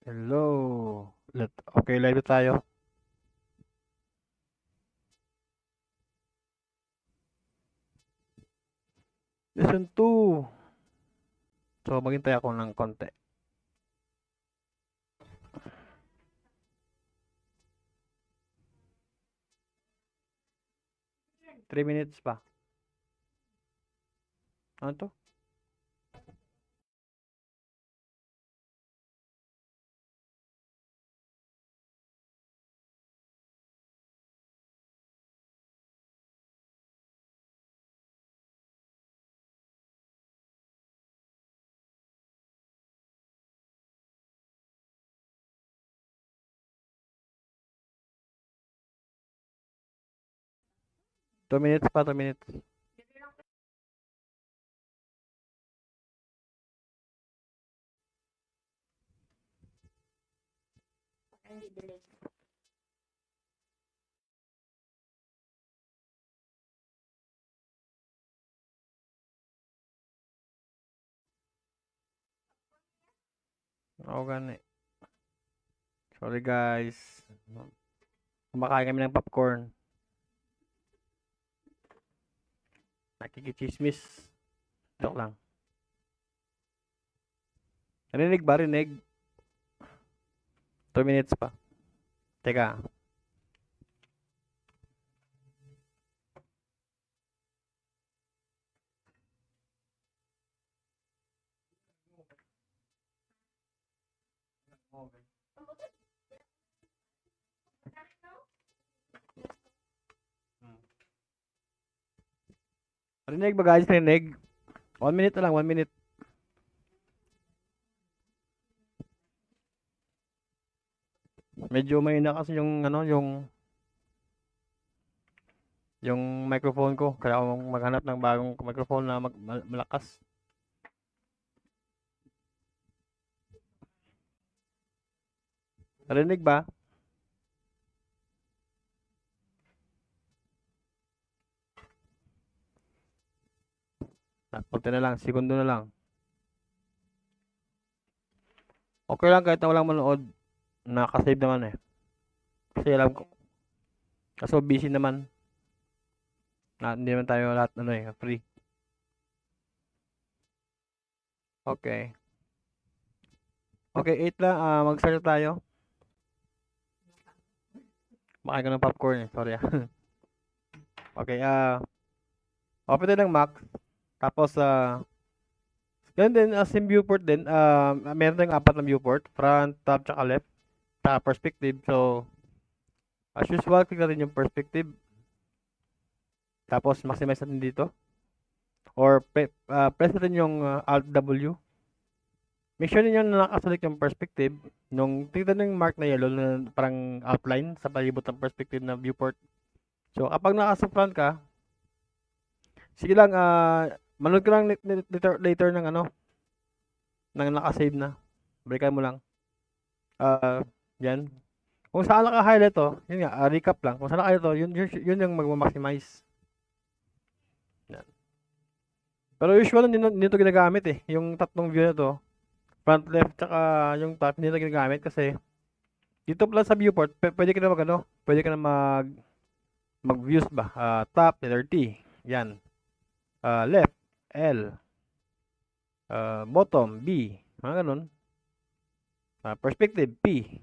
Hello. Okay, live na tayo. Lesson 2. So, maghintay ako ng konti. Three minutes pa. Ano to? Two minutes pa, 2 minutes. Oo, gani. Sorry guys. Kumakain kami ng popcorn. Nakikichismis. Joke lang. Narinig ba? Rinig? 2 minutes pa. Teka. Rinig ba guys? Rinig? 1 minute na lang, 1 minute. Medyo may na kasi yung ano, yung microphone ko. Kaya ako maghanap ng bagong microphone na malakas. Narinig ba? Konti na lang, segundo na lang. Okay lang kahit na walang manood. Nakasave naman eh. Kasi alam ko, kaso busy naman. Hindi naman tayo lahat ano eh, free. Okay. Okay, 8 lang. Mag-start na tayo. Makain ko ng popcorn eh. Sorry ah. Okay, open din ng Mac. Tapos, ganun din, same viewport din. Meron tayong apat na viewport. Front, top, tsaka left. Tsaka perspective. So, as usual, click natin yung perspective. Tapos, maximize natin dito. Or, press natin yung Alt W. Make sure ninyo na nakaselect yung perspective. Nung tignan yung mark na yellow na parang outline sa palibot ng perspective na viewport. So, kapag naka front ka, sige lang, manood ka lang later ng ano, ng naka-save na. Balikan mo lang. Yan. Kung saan naka-highlight to, yun nga, recap lang. Kung saan naka-highlight to, yun yung magma-maximize. Yan. Pero usual, hindi to ginagamit eh. Yung tatlong view na to, front, left, tsaka yung top, hindi to ginagamit kasi dito pala sa viewport, pwede ka na mag ano, pwede ka na mag-views ba? Top, letter T. Yan. Left, L. Bottom, B. Mga ganun. Perspective, P.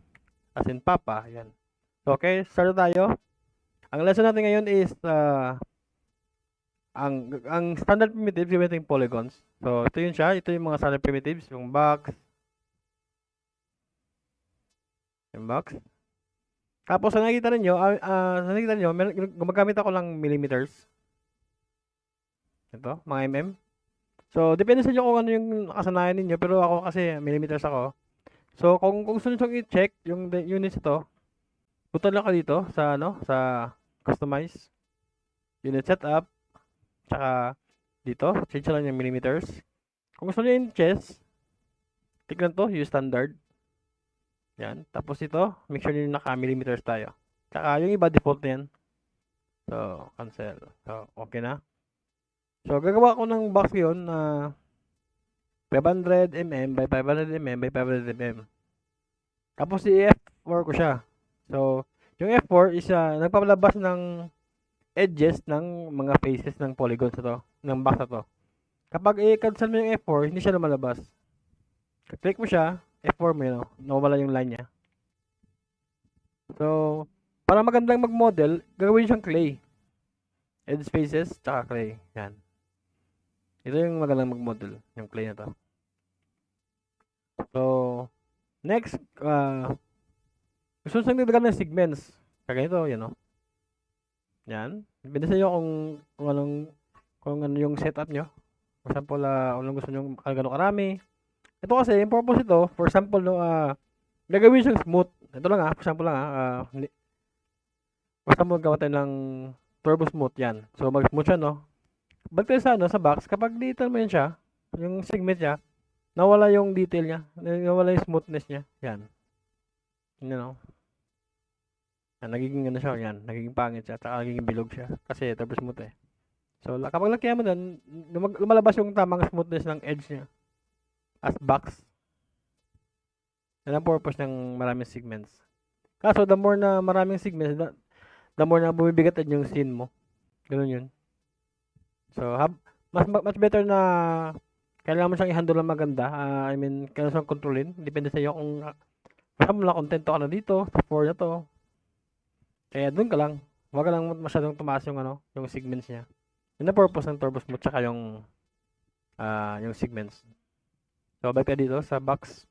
As in Papa. Yan. So, okay, start tayo. Ang lesson natin ngayon is ang standard primitives, yung yung polygons. So, ito yun siya. Ito yung mga standard primitives. Yung box. Yung box. Tapos, sa nakikita ninyo, gumagamit ako lang millimeters. Ito, mga mm. So, depende sa inyo kung ano yung kasanayan ninyo. Pero ako kasi, millimeters ako. So, kung gusto nyo i-check yung units ito, punta lang ka dito sa, ano, sa customize, unit setup, tsaka dito, change lang yung millimeters. Kung gusto nyo inches, tignan to, use standard. Yan. Tapos ito, make sure nyo naka-millimeters tayo. Tsaka yung iba, default na yan. So, cancel. So, okay na. So, gagawa ko ng box yun na 500 mm by 500 mm by 500 mm. Tapos i-F4 ko siya. So, yung F4 is nagpapalabas ng edges ng mga faces ng polygons na to, ng box na to. Kapag i-cancel mo yung F4, hindi siya lumalabas. Click mo siya, F4 mo yun, nawala yung line niya. So, para magandang mag-model, gagawin siyang clay. Edge faces, tsaka clay. Yan. Ito yung magandang mag-model, yung clay na to. So, next, gusto nyo dagdagan ng segments. Kaya ito, yan o. Yan. Depende sa inyo kung ano yung setup nyo. For example, kung gusto nyo gano'ng karami. Ito kasi, yung purpose ito, for example, no, gagawin siyang smooth. Ito lang for example lang for example, gawa tayo ng turbo smooth, yan. So, mag-smooth siya, no? Balik tayo sa box, kapag detail mo yan siya, yung segment niya, nawala yung detail niya, nawala yung smoothness niya, yan. Yan, no? Nagiging ano siya, yan, nagiging pangit siya, tsaka nagiging bilog siya, kasi turbo smooth eh. So, kapag lagyan mo doon, lumalabas yung tamang smoothness ng edge niya as box. Yan ang purpose ng maraming segments. Kaso, the more na maraming segments, the more na bumibigat yung scene mo. Ganun yun. So, much better na kailangan mo siyang i-handle ng maganda. I mean, kailangan siyang kontrolin. Depende sa iyo kung saan mo lang kontento ka na dito, sa 4 na to. Kaya dun ka lang. Huwag ka lang masyadong tumaas yung yung segments niya. Yun ang purpose ng turbo smooth tsaka yung segments. So, balik tayo dito sa box.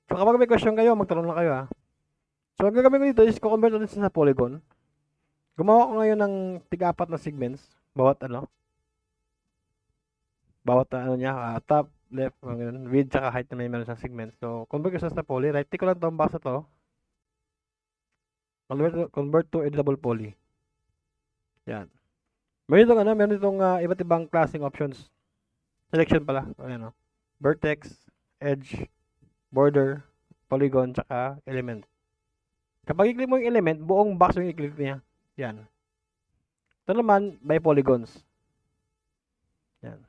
So, kapag may question kayo, magtanong lang kayo So, ang gagawin ko dito is convert ulit sa polygon. Gumawa ko ngayon ng tig-apat na segments. Bawat niya, top, left, width, tsaka height na may meron sa segments. So, convert ko sa poly. Right click ko lang itong box na to. Convert to editable poly. Yan. Meron itong iba't ibang klaseng options. Selection pala. Ayan, vertex, edge, border, polygon, tsaka element. Kapag i-click mo yung element, buong box yung i-click niya. Yan. Ito naman, by polygons. Yan.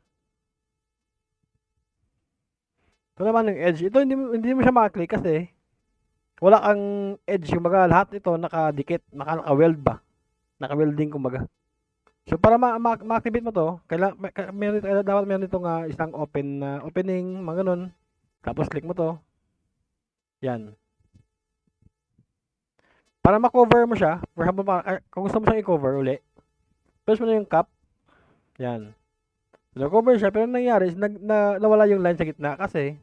Ito naman yung edge. Ito, hindi mo siya makaklik kasi wala kang edge. Kumbaga, lahat ito nakadikit, naka-weld ba? Naka-welding, kumbaga. So, para ma-activate mo to, dapat meron itong isang opening, mga ganun. Tapos, click mo to. Yan. Para ma-cover mo siya, for example, kung gusto mo siyang i-cover uli, press mo na yung cap. Yan. So, na-cover siya, pero nangyari is nawala yung line sa gitna kasi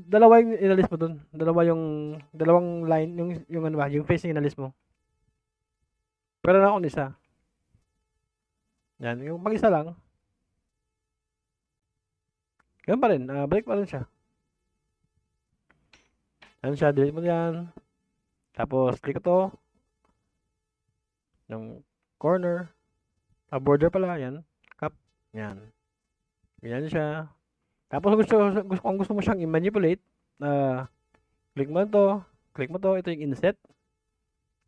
dalawa yung inalis mo dun. Dalawang line, yung face yung inalis mo. Pero na akong isa. Yan, yung mag-isa lang. Ganun pa rin, balik pa rin siya. Yan siya, delete mo yan. Tapos, click ito. Yung corner. Border pala, yan. Cap. Yan. Ganyan siya. Tapos, kung gusto mo siyang i-manipulate, click mo ito. Click mo to. Ito yung inset.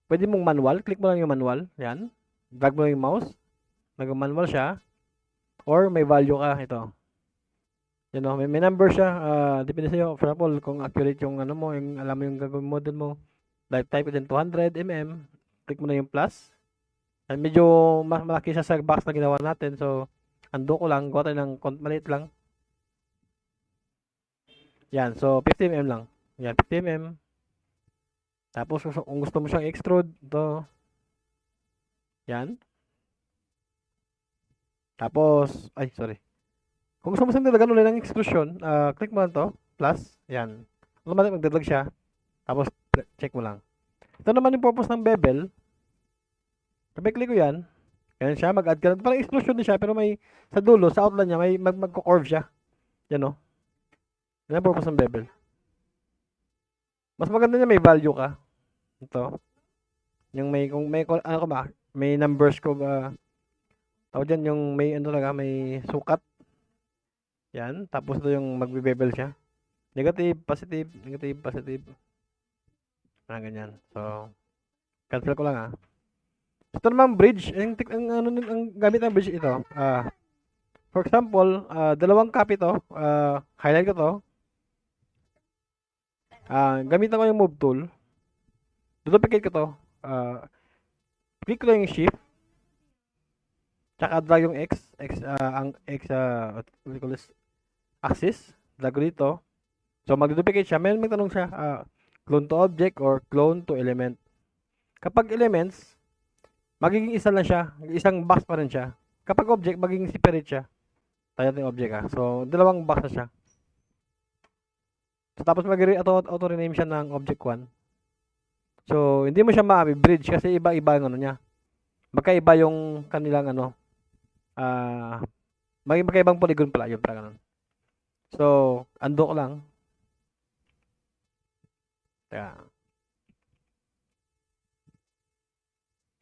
Pwede mong manual. Click mo lang yung manual. Yan. Drag mo yung mouse. Nag-manual siya. Or may value ka. Ito. Yan o. May number siya. Depende sa'yo. For example, kung accurate yung mo, yung alam mo yung gagawin model mo. Like type within 200 mm. Click mo na yung plus. And medyo malaki siya sa box na ginawa natin. So, ando ko lang. Gawa tayo ng maliit lang. Yan. So, 50 mm lang. Yan. 50 mm. Tapos, kung gusto mo siyang extrude, ito. Yan. Tapos, ay, sorry. Kung gusto mo siyang dalagan ulit ng extrusion, click mo lang to. Plus. Yan. Automatic magdadag siya. Tapos, check mo lang. Ito naman yung purpose ng bevel. Kapag click ko yan, yan siya, mag-add ka. Parang extrusion din siya, pero may, sa dulo, sa outline niya, may magko-curve siya. Yan o. Yan ang purpose ng bevel. Mas maganda niya, may value ka. Ito. Yung may numbers ko ba, tawag dyan, yung may may sukat. Yan. Tapos ito yung magbe-bevel siya. Negative, positive, negative, positive. Ganyan. So, cancel ko lang Ito naman bridge. Ang gamit ng bridge ito. For example, dalawang copy to. Highlight ko to. Gamitan ko yung move tool. Duplicate ko to. Click ko lang yung shift. Tsaka drag yung ang X, what do you call this? Axis. Drag ko dito. So, mag-duplicate siya. May tanong siya, clone to object or clone to element. Kapag elements, magiging isa lang siya. Isang box pa rin siya. Kapag object, magiging separate siya. Tayo natin yung object So, dalawang box na siya. So, tapos auto-rename siya ng object 1. So, hindi mo siya ma-bridge kasi iba-iba yung ano niya. Magkaiba yung kanilang magkaibang polygon pala. Yung pala ganun. So, undo ko lang.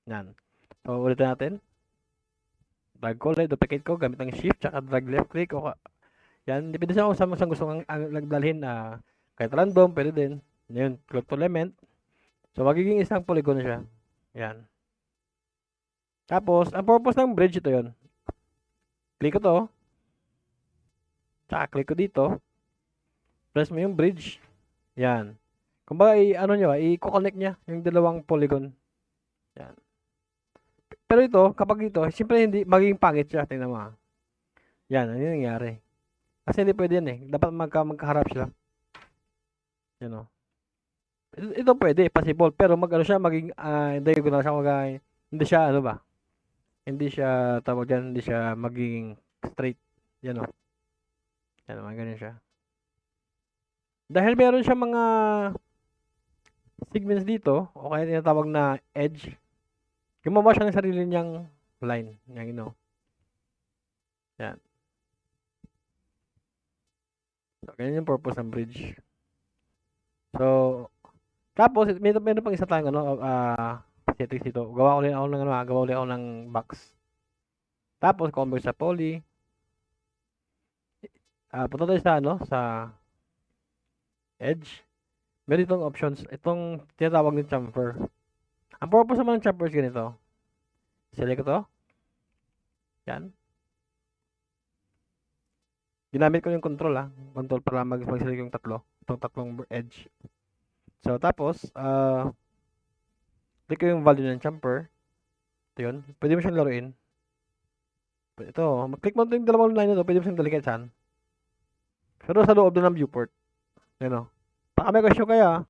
Yan. So, ulitin natin. Drag ko ulit, duplicate ko, gamit ng shift, tsaka drag left click. Yan, depende sa kung saan gusto ang nagdalhin. Kahit random, pwede din. Yan, clone to element. So, magiging isang polygon na siya. Yan. Tapos, ang purpose ng bridge ito yon. Click ko to. Tsaka click ko dito. Press mo yung bridge. Yan. Kumbaga, i-connect niya yung dalawang polygon. Yan. Pero ito, kapag ito, siyempre hindi magiging pangit siya. Tingnan mo. Yan, ano yung nangyari? Kasi hindi pwede yan Dapat magkaharap sila. Yan o. Ito pwede, possible. Pero siya, maging diagonal siya. Hindi siya, Hindi siya, tawag dyan, hindi siya magiging straight. Yan o. Yan o, ganyan siya. Dahil meron siya mga segments dito, o kaya tinatawag na edge, gumawa siya ng sarili niyang line. Yan, Yan. So, ganyan yung purpose ng bridge. So, tapos, meron pang isa tayong settings dito. Gawa ulit ako ng box. Tapos, convert sa poly. Punta tayo sa edge. Meron itong options. Itong tinatawag ng chamfer. Ang purpose naman ng chamfer is ganito. Select ko to. Yan. Ginamit ko yung control Control para mag-select yung itong tatlong edge. So, tapos, click ko yung value ng chamfer. Ito yun. Pwede mo siyang laruin. Ito, mag-click mo yung dalawang line na ito. Pwede mo siyang dalikan saan. Pero sa loob na ng viewport. Yan o. Baka may question kaya.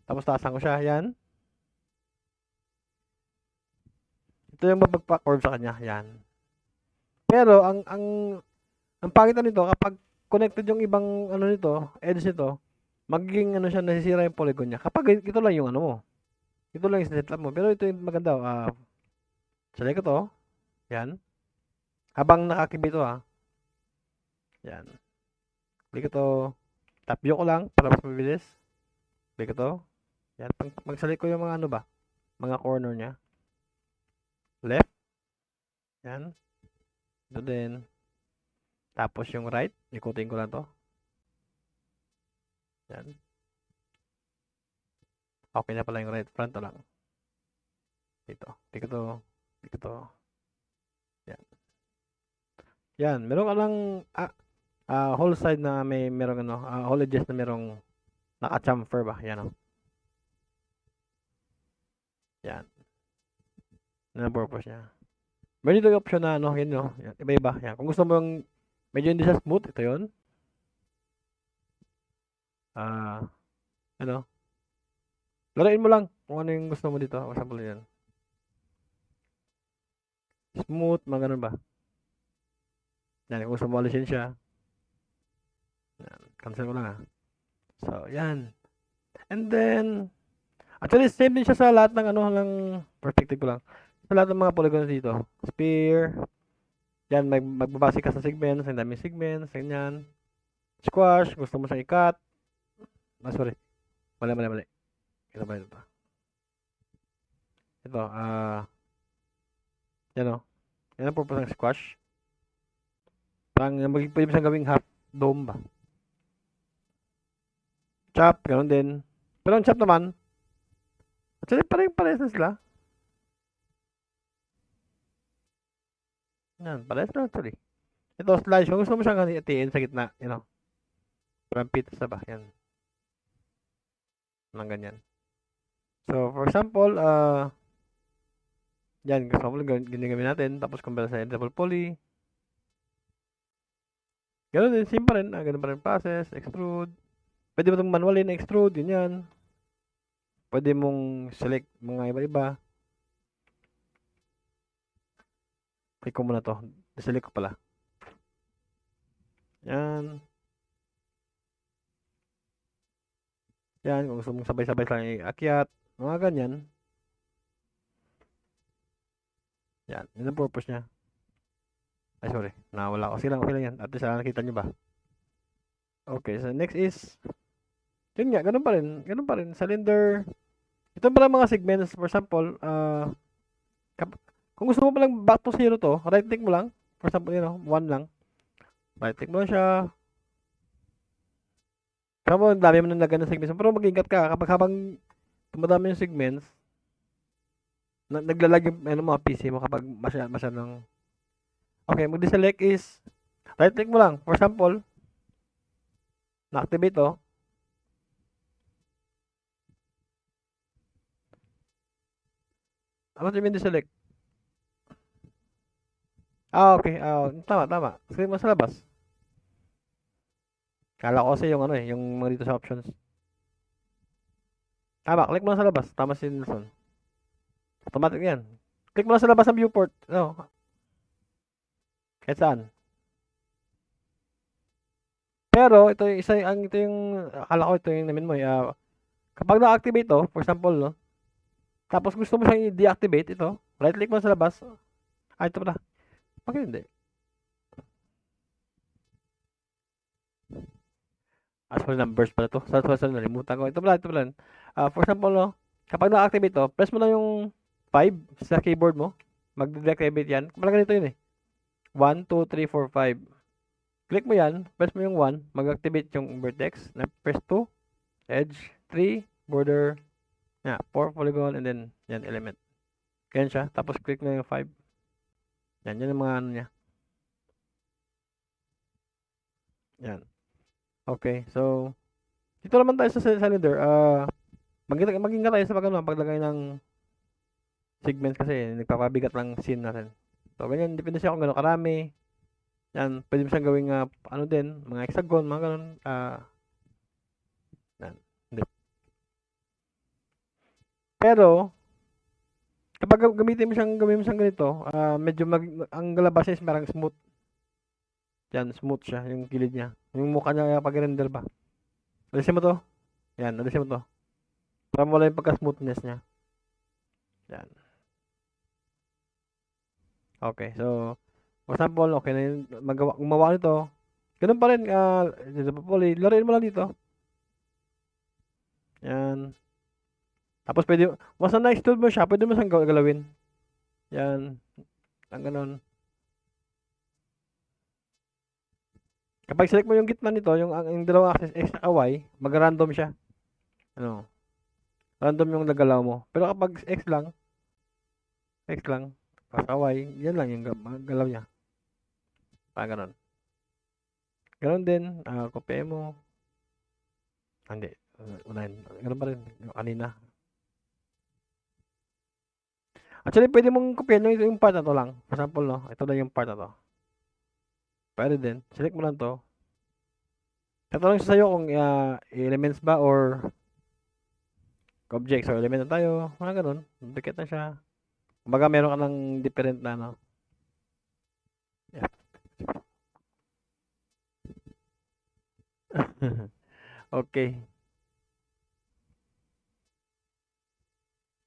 Tapos taasan ko siya. Yan. Ito yung magpa-curve sa kanya. Yan. Pero, ang pangitan nito, kapag connected yung ibang nito, edge nito, magiging siya, nasisira yung polygon niya. Kapag ito lang yung mo. Ito lang yung setup mo. Pero ito yung maganda. Select ko to. Yan. Habang nakakibit ito Yan. Click ko to. Tap view ko lang para mas mabilis. Click ko to. Yan. Mag-select ko yung mga mga corner niya. Left. Yan. Ito din. Tapos yung right. Ikutin ko lang to. Yan. Okay na pala yung right. Front lang. Dito. Click ko to. Click ko to. Yan. Yan. Meron ka lang whole side na merong whole edges na merong naka-chamfer ba? Yan Yan. Yan ang purpose niya. Meron dito yung option na yan Yan. Iba-iba. Yan. Kung gusto mo yung medyo hindi siya smooth, ito yun. Laruin mo lang kung ano yung gusto mo dito. For example yan. Smooth, mga ganun ba? Yan. Kung gusto mo alisin siya. Yan. Cancel ko lang So, yan. And then, actually, same din siya sa lahat ng ng perspective ko lang. Sa lahat ng mga polygons dito. Sphere. Yan, magbabase ka sa segments. Ang daming segments. Ganyan. Squash. Gusto mo siyang i-cut. Sorry. Mali. Ito ba ito? Ito, yan Yan ang purpose ng squash. Parang pwede mo siyang gawing half dome ba? Chop, ganoon din. Pero ang chop naman, actually parehas na sila. Yan, parehas na actually. Ito, slice. Kung gusto mo siyang hatiin sa gitna, parang pizza ba? Yan. Ng ganyan. So, for example, yan, gusto mo ginagamit natin, tapos kumpara sa editable poly. Ganun din, same pa rin, ganun pa rin process, extrude. Pwede mo itong manualin, extrude, ganyan. Pwede mong select mga iba-iba. Click ko muna to. Select ko pala. Yan. Yan, kung gusto mong sabay-sabay lang iakyat. Mga ganyan. Yan, yun ang purpose niya. Ay, sorry. Nawala ko. Okay lang yan. At least, nakita nyo ba? Okay, so next is, yun nga, ganun pa rin. Ganun pa rin. Cylinder. Ito pala mga segments. For example, kung gusto mo palang back to zero to, right click mo lang. For example, 1 lang. Right click mo lang siya. Kaya mo, ang dami mo nang lagyan ng segments. Pero mag-ingat ka. Kapag habang tumadami yung segments, naglalag yung mga PC mo kapag masyadong. Okay, mag-deselect is, right click mo lang. For example, na-activate to. Ano sabihin deselect? Okay. Tama. Click mo sa labas. Kala ko kasi yung yung mga dito sa options. Tama, click mo lang sa labas. Tama si Nelson. Automatic yan. Click mo lang sa labas ng viewport. No. Kahit saan. Pero, ito yung, akala ko ito yung namin mo. Kapag na-activate to, for example, no, tapos gusto mo siyang i-deactivate ito, right click mo sa labas. Ito pala. Bakit hindi? Sorry, numbers pala to. Sorry, nalimutan ko. Ito pala. For example, no, kapag na-activate to, press mo lang yung 5 sa keyboard mo. Mag-deactivate yan. Kapag ganito yun eh. 1, 2, 3, 4, 5. Click mo yan. Press mo yung 1. Mag-activate yung vertex. Press 2. Edge. 3. Border. 4 polygon. And then, yan, element. Ganyan siya. Tapos click mo yung 5. Yan yung mga niya. Yan. Okay, so dito naman tayo sa cylinder. Mag-ingat tayo sa paglagay ng segments kasi nagpapabigat lang scene natin. So, ganyan, depende siya kung gano'ng karami. Yan, pwede mo siyang gawing mga hexagon, mga gano'n. Yan. Pero, kapag gawin mo siyang ganito, medyo ang galabas is parang smooth. Yan, smooth siya, yung kilid niya. Yung mukha niya pag render ba. Alisin mo to. Yan, alisin mo to. Para mawala yung pagka-smoothness niya. Yan. Okay, so, for example, okay na yun, gumawa nito. Ganun pa rin, laruin mo lang dito. Yan. Tapos pwede, once na na-extrude mo siya, pwede mo siyang galawin. Yan. Ang ganun. Kapag select mo yung gitna nito, yung dalawang axis X at Y, mag-random siya. Random yung nagalaw mo. Pero kapag X lang, pas Y, yan lang yung galaw niya. Ganun. Ganun din, kopya mo. Hindi. Unahin. Ganun pa rin. Yung kanina. Actually, pwede mong kopyahin yung part na to lang. For example, no? Ito na yung part na to. Pwede din. Select mo lang to. Tatanong siya sa'yo kung elements ba or objects. So, element na tayo. Mga ganun. Dikit na siya. Kumbaga, meron ka ng different na, Yeah. Okay.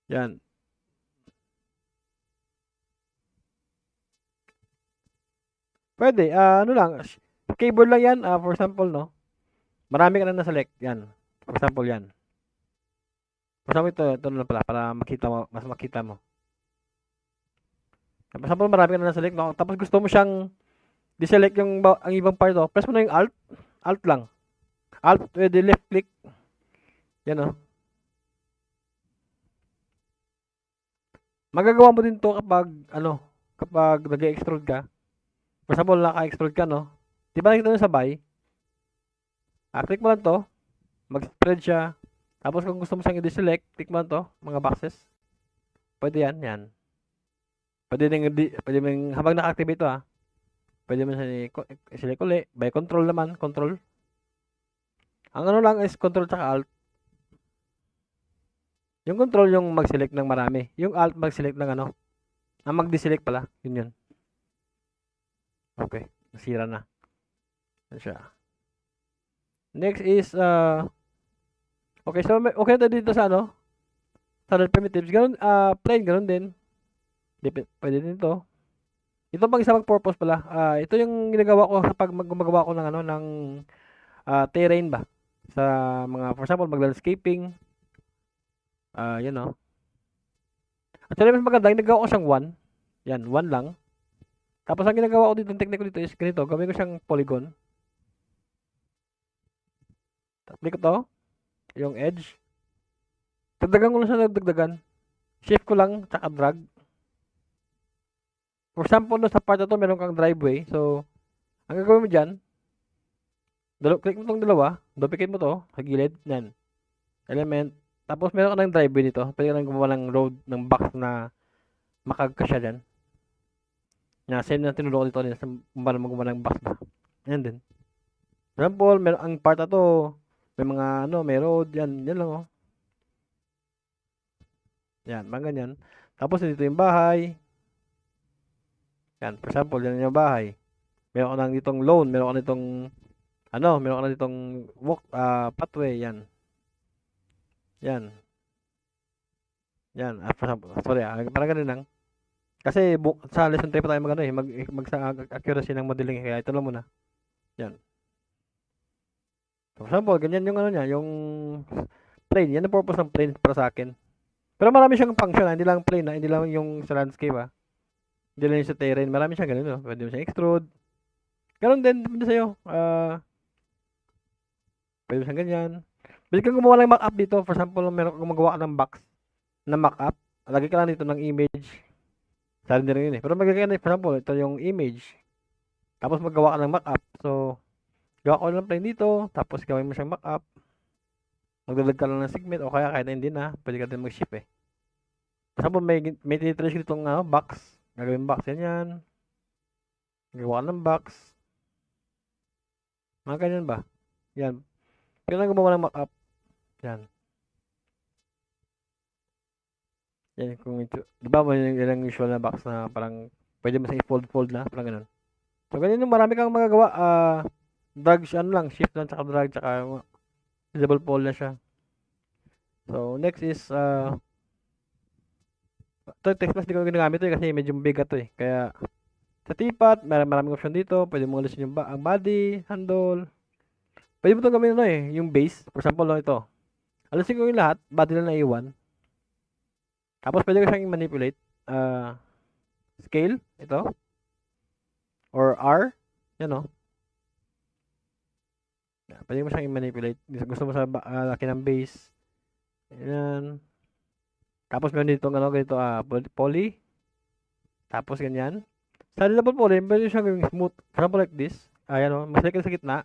Yan. Pwede. Lang. Keyboard lang yan. For example, no? Marami ka na na-select. Yan. For example, yan. For example, ito na pala. Para makita mo. Mas makita mo. For example, marami ka na na-select. No? Tapos gusto mo siyang deselect ang ibang part. No? Press mo na yung Alt. Alt lang. Alt. Pwede left click. Yan, no? Magagawa mo din to kapag nag-extrude ka. For example, naka-extrude ka, no? Di ba nakita nyo sabay? Click mo lang to. Mag-spread siya. Tapos kung gusto mo siyang i-deselect, click mo lang 'to, mga boxes. Pwede yan, yan. Pwede ding habang naka-activate 'to, pwede mo siyang i-select uli, by control naman, control. Ang ano lang is control tsaka alt. Yung control yung mag-select ng marami. Yung alt mag-select ng ano, mag-deselect pala, yun. Okay, nasira na. Yan siya. Next is, okay, so okay na dito sa ano, standard primitives. Ganun, plain, ganun din. Pwede din ito. Ito pang isa purpose pala. Ito yung ginagawa ko kapag gumagawa ko ng ano, ng terrain ba. Sa mga, for example, mag-landscaping. Yan o. Actually, mas maganda, ginagawa ko siyang 1. Yan, 1 lang. Tapos ang ginagawa ko dito, ang technique ko dito is ganito, gawin ko siyang polygon. Click ko to, yung edge. Dagdagan ko lang siya dagdagan. Shift ko lang, tsaka drag. For example, no, sa part na to, meron kang driveway. So, ang gagawin mo dyan, click mo tong dalawa, duplicate mo to, sa gilid, yan. Element. Tapos meron ka ng driveway dito. Pwede ka nang gumawa ng road, ng box na makagkasya dyan. Yan, same na tinulong ko dito kanina sa kung gumawa ng box ba. Yan din. For example, ang part na to, may mga ano, may road, yan lang oh. Yan, mga ganyan. Tapos dito yung bahay. Yan, for example, yan yung bahay. Meron ka nang ditong loan, meron ka nitong meron ka ditong pathway, yan. Yan. Yan, for example, sorry, parang ganun lang. Kasi sa lesson 3 pa tayo mag sa accuracy ng modeling, kaya ito lang muna. Yan. For example, ganyan yung ano niya, yung plane. Yan ang purpose ng plane para sa akin. Pero marami siyang function, hindi lang plane, hindi lang yung sa landscape, hindi lang yung sa terrain. Marami siyang ganun, pwede mo siyang extrude. Ganun din, depende sa'yo. Pwede mo siyang ganyan. Pwede kang gumawa ng mock-up dito. For example, meron kang magawa ng box na mock-up. Lagay ka lang dito ng image. Sa rin yun eh. Pero magiging, for example, ito yung image. Tapos magawa ka ng mock-up. So, gawa ko lang plane dito. Tapos gawin mo siyang mock-up. Magdalag ka lang ng segment. O kaya kahit hindi na. Pwede ka din mag-ship eh. For example, may tinitrace ditong box. Gagawin box. Yan. Gawa ka ng box. Mga ganyan ba? Yan. Kailangan gumawa ng mock-up. Yan. Yan kung diba mo yan ang usual na box na parang pwede mo sa i-fold na parang ganun. So ganyan marami kang magagawa. Drag lang, shift lang tsaka drag tsaka visible fold na siya. So next is ito text plus di ko ginagamit ito kasi medyo bigat to eh. Kaya sa tipat, maraming option dito. Pwede mo alisin yung ang body, handle. Pwede mo itong gawin yung base. For example, ito. Alisin ko yung lahat, body lang na iwan. Tapos pwede ko siyang manipulate. Scale, ito. Or R. Yan pwede mo siyang i-manipulate. Gusto mo sa laki ng base. Yan. Tapos meron dito ganito, poly. Tapos ganyan. Sa double poly, pwede siyang gawing smooth. For example, like this. Ayan mas like sa gitna.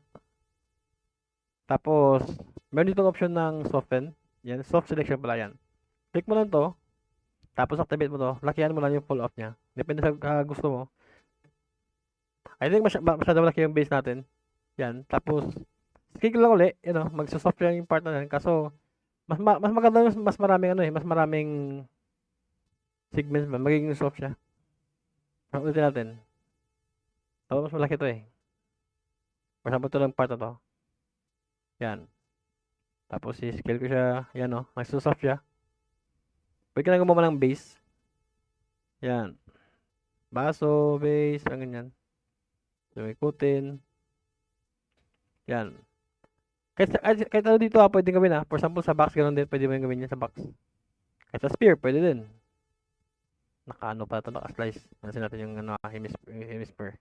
Tapos, meron dito option ng soften. Yan, soft selection pala yan. Click mo lang to. Tapos activate mo to, lakihan mo lang yung pull off niya. Depende sa gusto mo. I think masyado malaki yung base natin. Yan. Tapos, click lang uli. Magsasoft lang yung part na yan. Kaso, mas maganda, mas maraming mas maraming segments ba. Magiging soft siya. Ulitin natin. Tapos, mas malaki to eh. For example, ito lang part na to. Yan. Tapos, i-scale ko siya. Yan magsasoft siya. Pwede ka na gumawa ng base. Yan. Baso, base, ang ganyan. So, ikutin. Yan. Kahit ano dito pwede gawin For example, sa box, ganoon din. Pwede mo yung gawin yan sa box. Kahit sa sphere, pwede din. Naka-ano pa ito, naka-slice. Nasin natin yung hemisphere.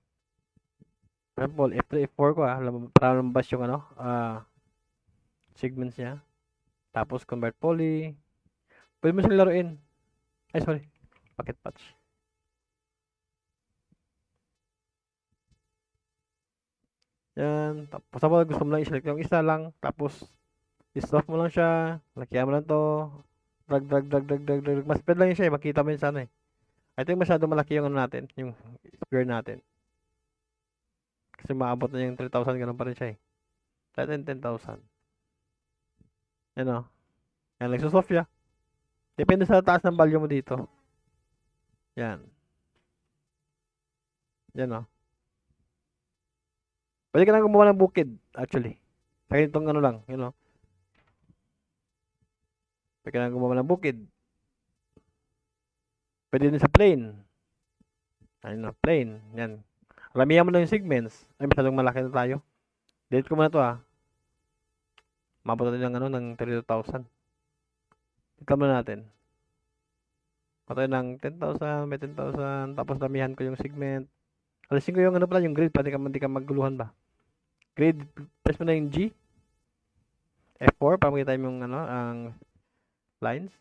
For example, F3, F4 ko para lumabas yung segments niya. Tapos, convert poly. Pwede mo siyang laruin. Ay, sorry. Packet patch. Yan. Tapos, gusto mo lang i-select yung isa lang. Tapos, I-soft mo lang siya, lakihan mo lang to, drag. Mas pwede lang yun siya, makita mo yun sa ano eh. I think masyado malaki yung ano natin, yung square natin. Kasi maabot na yung 3,000, ganun pa rin siya eh. Kahit 10,000. Yan o. Yan, nagsusoft siya. Depende sa taas ng value mo dito. Yan. Yan o. Pwede ka nang gumawa ng bukid, actually. Sa ganitong ano lang, you know. Pwede ka nang gumawa ng bukid. Pwede din sa plane. Ayun na, plane. Yan. Ramihan mo lang yung segments. Ay, masyadong malaki na tayo. Delete ko muna to ah. Mabot natin ng ano, ng 32,000. Ito muna natin. Patay ng 10,000, may 10,000. Tapos ramihan ko yung segment. Alisin ko yung ano pala, yung grid. Pati ka, hindi ka maguluhan ba. Grid, press mo na yung G. F4 para makita yung ano, ang lines.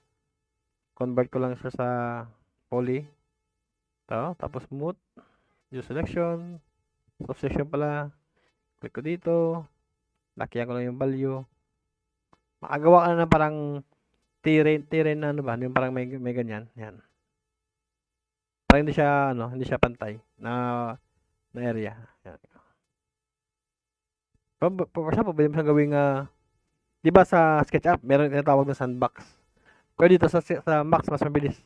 Convert ko lang siya sa poly. Ito, tapos smooth. Use selection. Soft section pala. Click ko dito. Lakihan ko lang yung value. Makagawa ka na ng parang terrain na ano ba, yung parang may ganyan. Yan. Parang hindi siya ano, hindi siya pantay na area. Yan. For example, pwede mo siyang gawing di ba sa SketchUp, meron tinatawag na sandbox. Pero dito sa Max mas mabilis.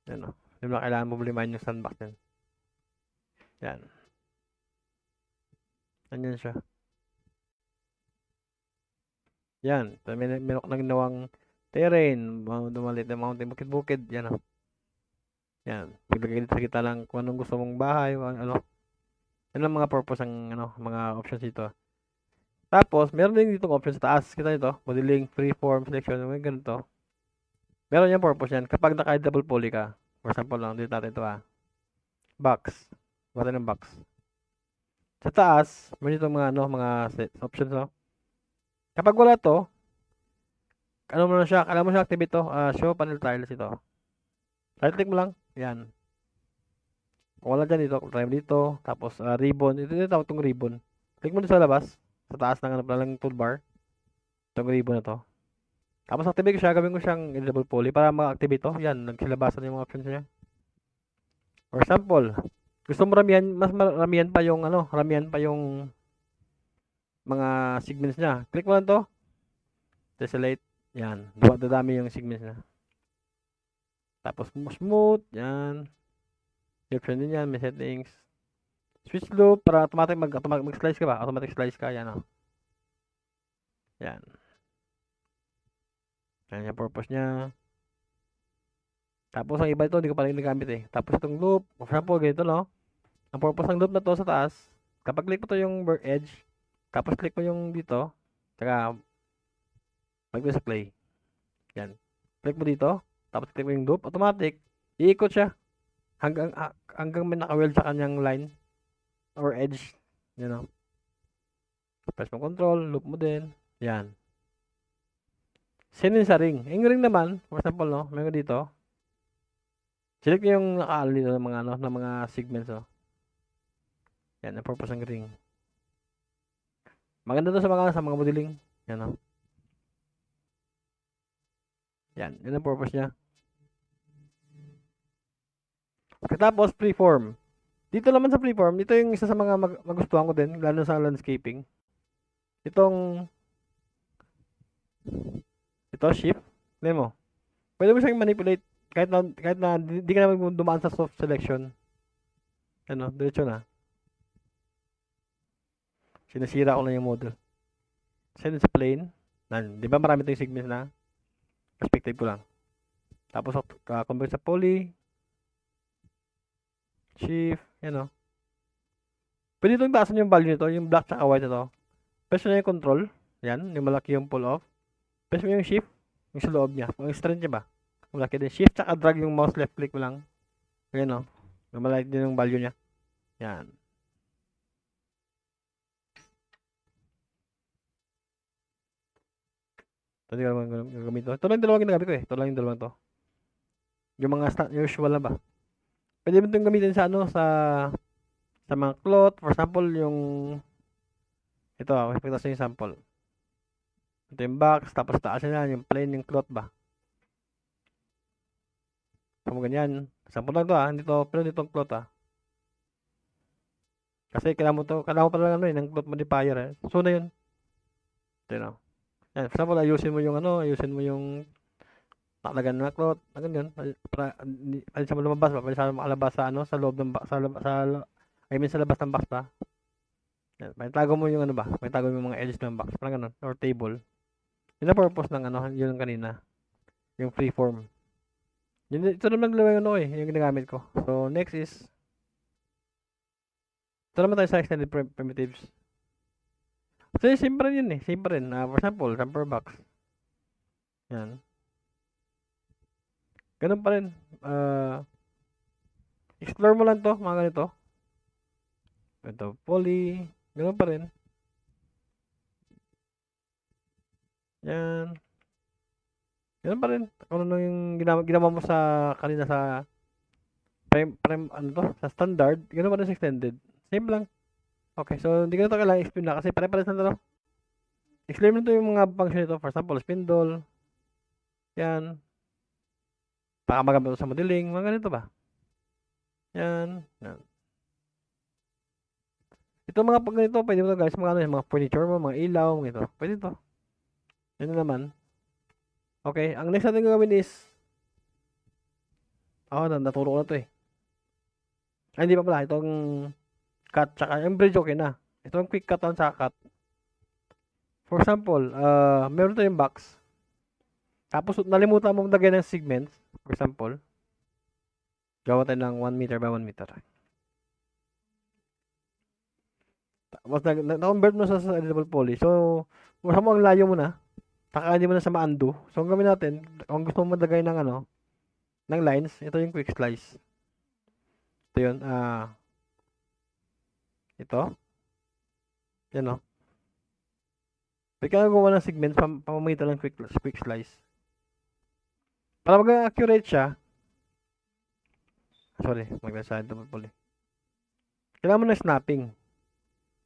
Yan o. Hindi mo kailangan mo bulimahin yung sandbox yan. Yan. Ganyan siya. Yan. Meron nang ginawang terrain. Dumalit na mountain, bukid-bukid. Yan o. Yan. Maglagay dito sa kita lang kung anong gusto mong bahay. Ano. Yan ang mga purpose ng ano, mga options dito. Tapos, meron din dito option sa taas. Kita nito, modeling, freeform, selection, may ganito. Meron yung purpose yan. Kapag naka-double poly ka, for example lang, dito natin ito box. Wala ng box. Sa taas, meron dito mga, ano, mga options, no? Kapag wala to, ano mo na siya, kailangan mo siya activate to, show panel tiles ito. Right click mo lang, yan. Kung wala dyan dito, try mo dito, tapos ribbon, ito yung tawag itong ribbon. Click mo dito sa labas, sa taas ng ano pala ng toolbar. Itong ribbon na to. Tapos activate ko siya, gawin ko siyang editable poly para ma-activate to. Yan, nagsilabasan yung mga options niya. For example, gusto mo ramihan, mas ramihan pa yung ano, ramihan pa yung mga segments niya. Click mo lang to. Tessellate. Yan, dadami yung segments niya. Tapos smooth, yan. Option din yan, may settings. Switch loop para automatic mag-slice ka ba? Automatic slice ka, yan o. Yan. Yan yung purpose niya. Tapos ang iba ito, hindi ko pa rin nagamit eh. Tapos itong loop, for example, ganito no. Ang purpose ng loop na to sa taas, kapag click mo to yung edge, tapos click mo yung dito, saka mag sa play. Yan. Click mo dito, tapos click mo yung loop, automatic, iikot siya. Hanggang may naka-weld sa kanyang line or edge. Yan o. Press mo control, loop mo din. Yan. Same din sa ring. Yung ring naman, for example, no, meron dito. Select nyo yung naka-align dito ng mga, ano, ng mga segments, oh. Yan, ang purpose ng ring. Maganda to sa mga modeling. Yan, oh. Yan, yun ang purpose niya. Okay, tapos freeform. Dito naman sa freeform, ito yung isa sa mga magustuhan ko din, lalo sa landscaping. Ito shift, tingnan mo. Pwede mo siyang manipulate kahit na hindi ka naman dumaan sa soft selection. Ano, diretso na. Sinasira ko na yung model. Send sa plane. Di ba marami tayong segments na? Perspective ko lang. Tapos convert sa poly. Shift, yan o. Pwede itong taasan yung value nito, yung black tsaka white nito. Press na yung control. Yan, yung malaki yung pull off. Press mo yung shift, yung sa loob niya. Yung strength niya ba? Malaki din. Shift tsaka drag yung mouse, left click mo lang. Ayan o. Malaki din yung value niya. Yan. Ito hindi ko naman gagamit ito. Ito lang yung dalawang ginagamit ko eh. Ito lang yung dalawang to. Yung mga usual na ba? Pwede mo itong gamitin sa ano, sa mga cloth. For example, yung ito, ipagtas yung sample. Ito yung box, tapos taas na yung plain, yung cloth ba. So, ganyan. Sample lang to hindi to, pero dito ang cloth Kasi kailangan mo pala ano ng cloth modifier So, na yun. Ito yun, Yan, for example, ayusin mo yung nakalagyan na cloth, na ganyan. Para, hindi siya lumabas ba, para siya makalabas sa loob ng box, I mean, sa labas ng box ba. Yan, tago mo yung tago mo yung mga edges ng box, parang ganun, or table. Yun ang purpose ng yun kanina, yung freeform. Ito naman lang yung ginagamit ko. So, next is, ito naman tayo sa extended primitives. So, simple rin yun simple rin. For example, jumper box. Yan. Ganun pa rin. Explore mo lang to, mga ganito. Ito, poly. Ganun pa rin. Yan. Ganun pa rin. Kung ano yung ginawa mo sa kanina sa sa standard, ganun pa rin sa extended. Same lang. Okay, so hindi ko na ito kailangan explain na kasi pare-pares na ito. Explain mo ito yung mga function nito. For example, spindle. Yan. Baka magamit sa modeling. Mga ganito ba? Yan. Yan. Ito mga pag ganito, pwede mo ito guys, mga furniture mo, mga ilaw, ito. Pwede ito. Yan naman. Okay, ang next natin gagawin is, naturo ko na ito Ay, hindi pa pala. Itong cut, tsaka yung bridge okay na. Itong quick cut sa cut. For example, meron tayong box. Tapos, nalimutan mo lagyan ng segments. For example, gawa tayo ng 1 meter by 1 meter. Tapos, na-convert mo sa editable poly. So, kung mo ang layo mo na, hindi mo na sa ma-undo. So, ang gawin natin, kung gusto mo maglagay ng ng lines, ito yung quick slice. Ito yun, ito. Yan Pwede ka gawa ng segments pamamagitan ng quick slice. Para mag-accurate siya, sorry, mag-side double poly. Kailangan mo ng snapping.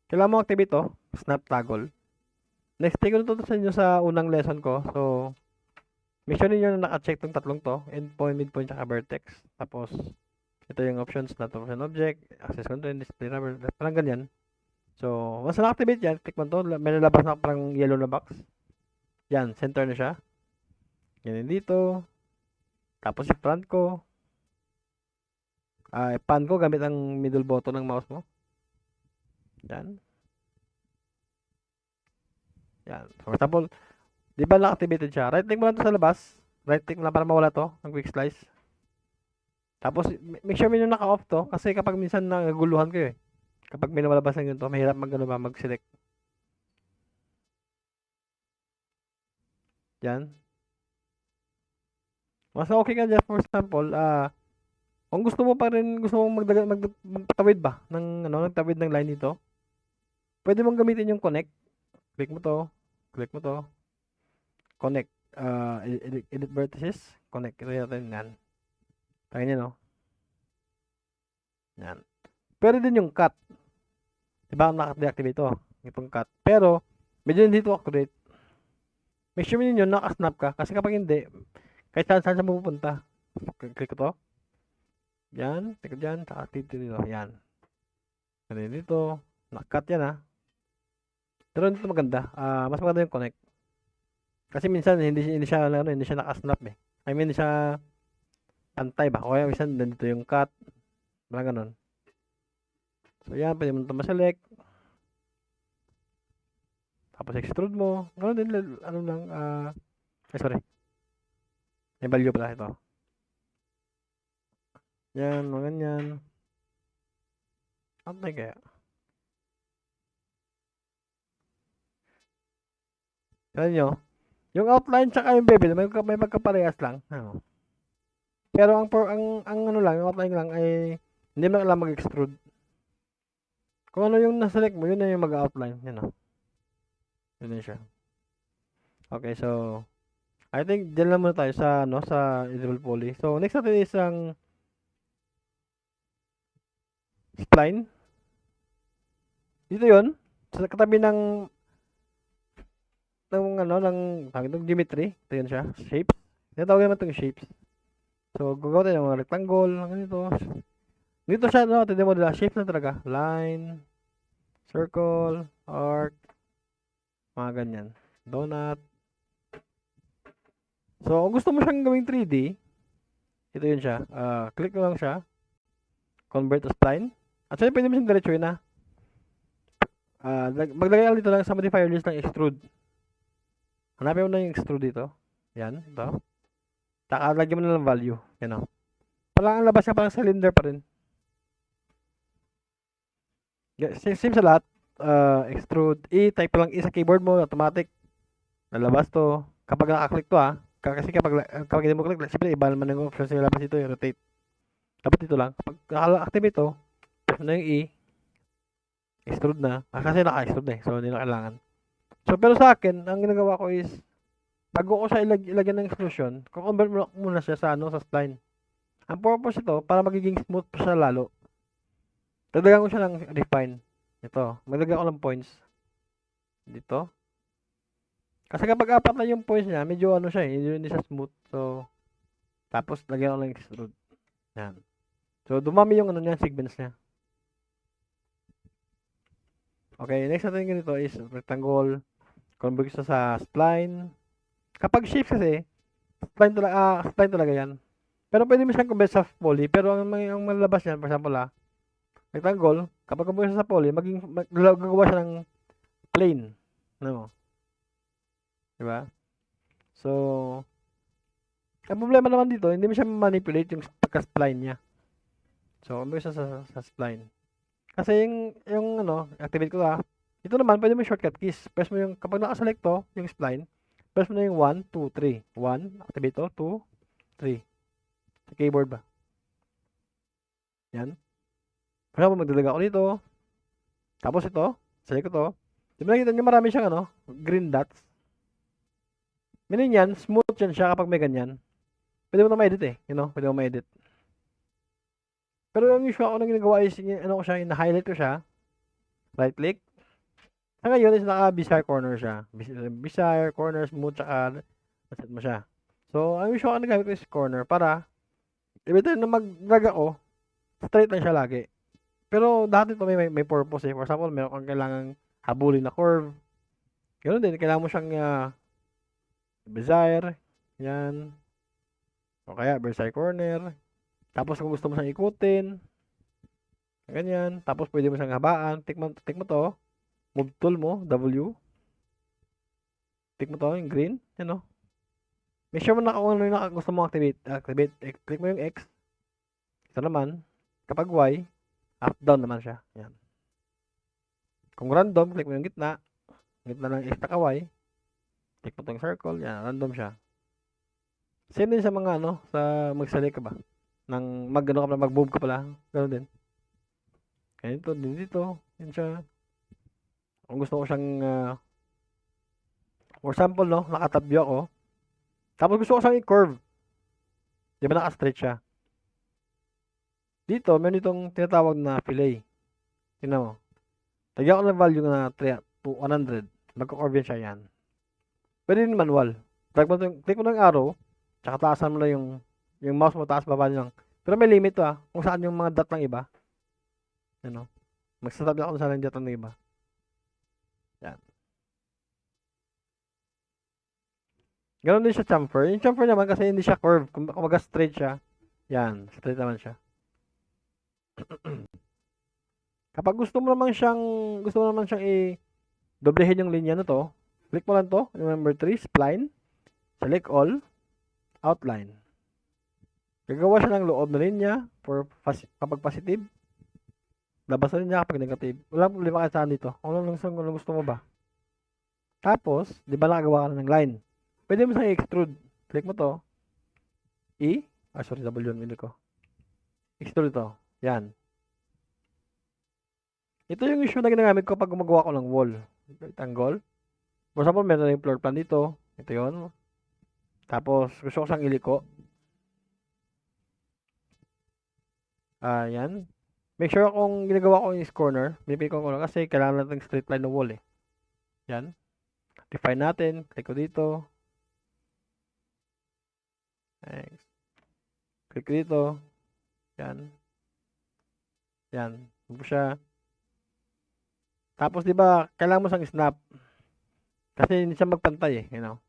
Kailangan mo activate snap toggle. Next, take ko na sa inyo sa unang lesson ko. So, make sure ninyo na naka-check tong tatlong to. Endpoint, midpoint, saka vertex. Tapos, ito yung options, not option object, access control, display number, parang ganyan. So, once na-activate yan, click mo to. May nalabas na parang yellow na box. Yan, center na siya. Yan dito. Tapos yung front ko. Pan ko gamit ang middle button ng mouse mo. Yan. Yan. For example, di ba na-activated siya? Right click mo lang to sa labas. Right click mo lang para mawala to, ang quick slice. Tapos, make sure mo naka-off to kasi kapag minsan naguguluhan kayo Kapag may lumalabas ng ganito, mahirap mag-select. Yan. Mas okay ka dyan, for example, kung gusto mo magtawid ba nagtawid ng line dito, pwede mong gamitin yung connect. Click mo to, connect, edit vertices, connect. Ito natin, yan. Kaya nyo, Yan. Pero din yung cut. Diba, naka-deactivate ito, itong cut. Pero, medyo hindi ito accurate. Make sure ninyo naka-snap ka, kasi kapag hindi, kahit saan siya pupunta. Click ko to. Yan, click ko dyan, saka dito. Yan. Ganun dito. Naka-cut yan Pero dito maganda. Mas maganda yung connect. Kasi minsan hindi siya naka-snap I mean, hindi siya pantay ba? O kaya minsan nandito yung cut. Parang ganun. So yan, pwede mo ito ma-select. Tapos extrude mo. Ganun din, sorry. May value pala ito. Yan, mga ganyan. Ano kaya? Tignan nyo. Yung outline tsaka yung bevel, may magkaparehas lang. Pero ang yung outline lang ay hindi mo kailangan mag-extrude. Kung ano yung na-select mo, yun na yung mag-outline. Yan Yun na siya. Okay, so I think dyan lang muna tayo sa editable poly. So next natin is ang spline. Dito yun. Sa katabi ng ng ano, ng geometry. Ito yun siya, shapes. Tinatawag naman itong shapes. So, gagawa tayo ng mga rectangle, ganito. Dito siya, no, tignan mo nila, shapes na talaga. Line, circle, arc, mga ganyan. Donut. So, kung gusto mo siyang gawing 3D, ito yun siya. Click mo lang siya. Convert to spline. Actually, pwede mo siyang diretsuin na. Maglagay lang dito lang sa modifier list ng extrude. Hanapin mo na yung extrude dito. Yan, ito. Taka, lagyan mo na ng value. Yan o. Parang ang labas niya parang cylinder pa rin. Same sa lahat. Extrude. I-type lang sa keyboard mo. Automatic. Lalabas to. Kapag naka-click to kasi kapag hindi mo click, siyempre iba naman yung option sa labas dito. Rotate. Dapat dito lang. Kapag naka-activate to, press mo na yung extrude na. Kasi naka-extrude na eh. So, hindi na kailangan. So, pero sa akin, ang ginagawa ko is, bago ko siya ilagyan ng extrusion, kukonvert mo muna siya sa spline. Ang purpose ito, para magiging smooth pa siya lalo. Dagdagan ko siya ng refine. Ito, maglagay ko ng points. Dito. Kasi kapag apat na yung points niya, medyo ano siya hindi siya smooth. So, tapos lagyan ko ng extrude. Yan. So, dumami yung segments niya. Okay, next natin ganito is rectangle. Convert siya sa spline. Kapag shape kasi, spline talaga yan. Pero pwede mo siyang convert sa poly. Pero ang malabas niyan, for example rectangle, kapag convert siya sa poly, gagawa siya ng plane. No? Diba? So, ang problema naman dito, hindi mo siya manipulate yung pagka-spline niya. So, convert siya sa spline. Kasi yung activate ko ito naman, pwede mo shortcut keys. Press mo kapag nakaselect to, yung spline, press mo na yung 1, 2, 3. 1, activate to, 2, 3. Sa keyboard ba? Yan. Kaya magdalaga ako dito. Tapos ito, select ko to. Di ba nakita nyo marami siyang green dots? Meaning yan, smooth yan siya kapag may ganyan. Pwede mo na ma-edit eh. Pwede mo ma-edit. Pero yung usual ako na ginagawa is, highlight ko siya. Right click. Sa ngayon is naka-Bezier corner siya. Bezier corner, smooth, tsaka set mo siya. So, ang usual na gamit ko is corner para every time na mag-drag ako, straight lang siya lagi. Pero dati ito may purpose eh. For example, meron kang kailangang habulin na curve. Ganoon din, kailangan mo siyang Bezier. Yan. O kaya, Bezier corner. Tapos kung gusto mo siyang ikutin, ganyan. Tapos pwede mo siyang habaan. Tick mo to. Move tool mo, W. Tick mo to, yung green. Yan Make sure mo na kung ano yung gusto mo activate. Click mo yung X. Ito naman. Kapag Y, up, down naman siya. Yan. Kung random, click mo yung gitna. Gitna ng X na Y. Click mo to yung circle. Yan, random siya. Same din sa mga sa mag-select ka ba? Mag-move ka pala. Ganoon din. Ganito, din dito. Yan siya. Kung gusto ko siyang, for example, nakatabyo ako. Tapos gusto ko siyang i-curve. Di ba naka-straight siya? Dito, meron itong tinatawag na fillet. Tingnan mo. Lagyan ko ng value na 100. Magko-curve siya yan. Pwede din manual. Click mo ng arrow, tsaka taasan mo na yung mouse mo, taas baba lang. Pero may limit to kung saan yung mga dot ng iba. Magsasabi ako kung saan yung dot ng iba. Yan. Ganon din siya chamfer. Yung chamfer naman kasi hindi siya curve. Kumbaga straight siya. Yan. Straight naman siya. Kapag gusto mo naman siyang i-doblehin yung linya na to, click mo lang to. Number 3, spline. Select all. Outline. Gagawa siya ng loob na linya kapag positive. Labas na niya kapag negative. Walang problema ka saan dito. Kung ano gusto mo ba. Tapos, di ba nakagawa ka na ng line? Pwede mo siyang extrude. Click mo to. W yung window ko. Extrude ito. Yan. Ito yung issue na ginagamit ko pag gumagawa ko ng wall. Rectangle. For example, meron na yung floor plan dito. Ito yun. Tapos, gusto ko siyang iliko. Yan. Make sure kung ginagawa ko is corner, pinipili ko corner kasi kailangan natin straight line ng wall eh. Yan. Define natin. Click ko dito. Thanks. Click ko dito. Yan. Yan. Huwag siya. Tapos, di ba, kailangan mo siyang snap. Kasi hindi siya magpantay eh, you know.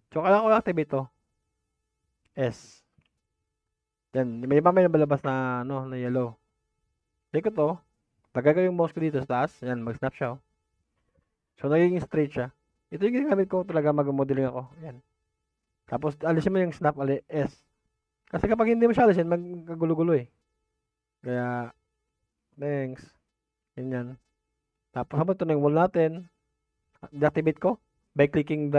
So, kailangan ko activate to. S. Yan. May iba may nabalabas na, na yellow. Click ko to. Lagay ko yung mouse ko dito sa taas. Yan, mag-snap siya. Oh. So, nagiging straight siya. Ito yung ginagamit ko talaga mag-modeling ako. Yan. Tapos, alisin mo yung snap, S. Kasi kapag hindi mo siya alisin, magkagulo-gulo eh. Kaya, thanks. Yan. Tapos, habang ito na yung wall natin, deactivate ko by clicking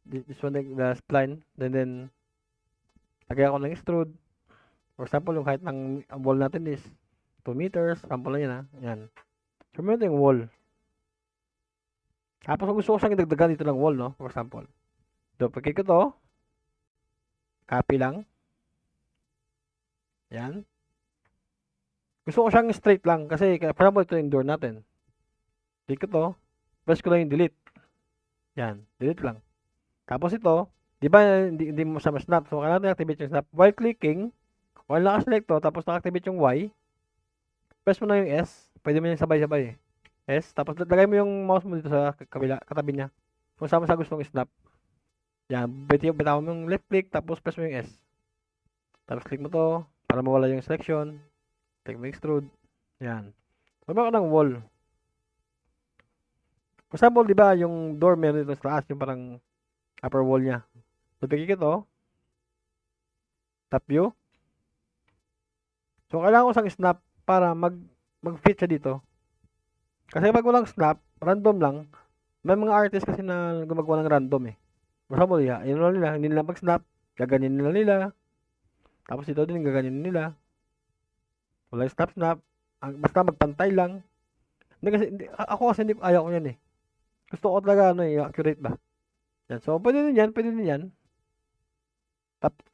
this one, the spline. Then, lagay ako ng extrude. For example, yung height ng wall natin is 2 meters. Sample lang yan ha. Yan. So, meron yung wall. Tapos, kung gusto ko siyang idagdagan dito ng wall, no? For example. Duplicate ko to. Copy lang. Yan. Gusto ko siyang straight lang. Kasi, for example, ito yung door natin. Click ko to. Press ko lang yung delete. Yan. Delete lang. Tapos ito, di ba, hindi mo siya ma-snap. So, kailangan na-activate yung snap. While clicking, while naka-select to, tapos naka-activate yung Y, press mo na yung S. Pwede mo yung sabay-sabay eh. S. Tapos, lagay mo yung mouse mo dito sa kabila, katabi niya. Kung saan mo sa gustong snap. Yan. Bitawan mo yung left click, tapos press mo yung S. Tapos, click mo to, para mawala yung selection. Click mo extrude. Yan. So, meron ka ng wall. For example, di ba, yung door meron dito sa taas, yung parang upper wall niya. So, pigil ito. Top view. So, kailangan ko sang snap para mag-fit siya dito. Kasi pag walang snap, random lang. May mga artist kasi na gumagawa ng random eh. For example, yun lang nila, hindi nila mag-snap. Gaganyan nila. Tapos ito din, gaganyan nila. Walang snap. Basta magpantay lang. Ako kasi hindi ayaw ko yan eh. Gusto ko talaga accurate ba. Yan. So, pwede din yan.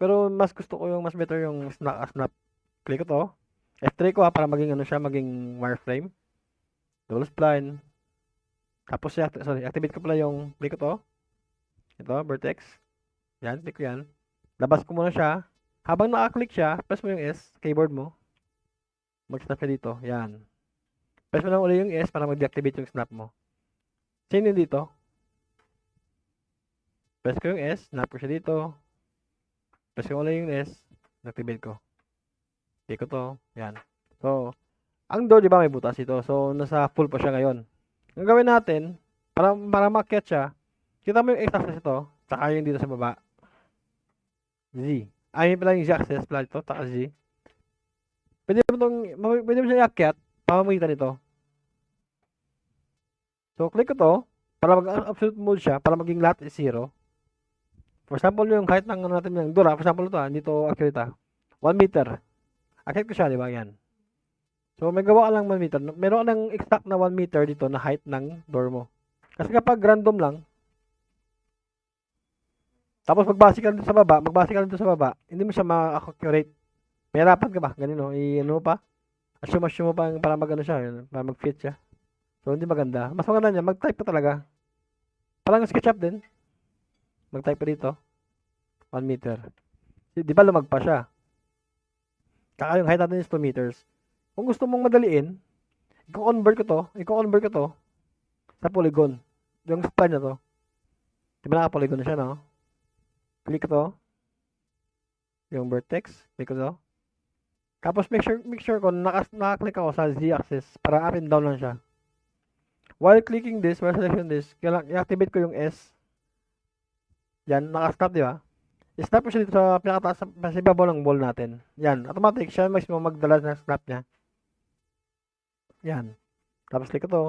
Pero mas gusto ko yung mas better yung snap. Click ko to. F3 ko para maging maging wireframe. Double spline. Tapos, activate ko pala yung click ko to. Ito, vertex. Yan, click ko yan. Labas ko muna siya. Habang naka-click siya, press mo yung S, keyboard mo. Mag-snap siya dito. Yan. Press mo lang ulit yung S para mag-deactivate yung snap mo. Sino dito? Press ko yung S, snap ko siya dito. Press ko ulit yung S, activate ko. Click ko to. Yan. So, ang door, di ba may butas ito? So, nasa full pa siya ngayon. Ang gawin natin, para ma-catch siya, kita mo yung x-axis ito, tsaka yung dito sa baba. Z. Ayun pala yung z-axis pala ito, tsaka Z. Pwede mo siya i-akyat, pamamagitan ito. So, click ko to, para mag-absolute mode siya, para maging lahat is 0. For example, yung height ng natin yung door, for example ito, dito accurate 1 meter. Akyat ko siya, di ba? Yan. So, may gawa ka lang 1 meter. Meron ka ng exact na 1 meter dito na height ng door mo. Kasi kapag random lang, tapos magbase ka dito sa baba, hindi mo siya ma-accurate. May harapan ka ba? Ganun, i-ano pa? Assume mo pa para mag-ano siya, para mag-fit siya. So, hindi maganda. Mas maganda niya, mag-type pa talaga. Parang SketchUp din. Mag-type pa dito. 1 meter. Di ba lumagpa siya? Kaya yung height natin is 2 meters. Kung gusto mong madaliin, i-convert ko to sa polygon. Yung spline na to. Di ba naka-polygon na siya, no? Click ko to. Yung vertex. Click ko to. Tapos make sure ko naka-click ako sa z-axis para up and down lang siya. While clicking this, while selecting this, i-activate ko yung S. Yan, naka-snap, di ba? I-snap ko siya dito sa pinakataas sa ibabaw ng wall natin. Yan, automatic siya mismo magdala ng snap niya. Yan. Tapos click ko to.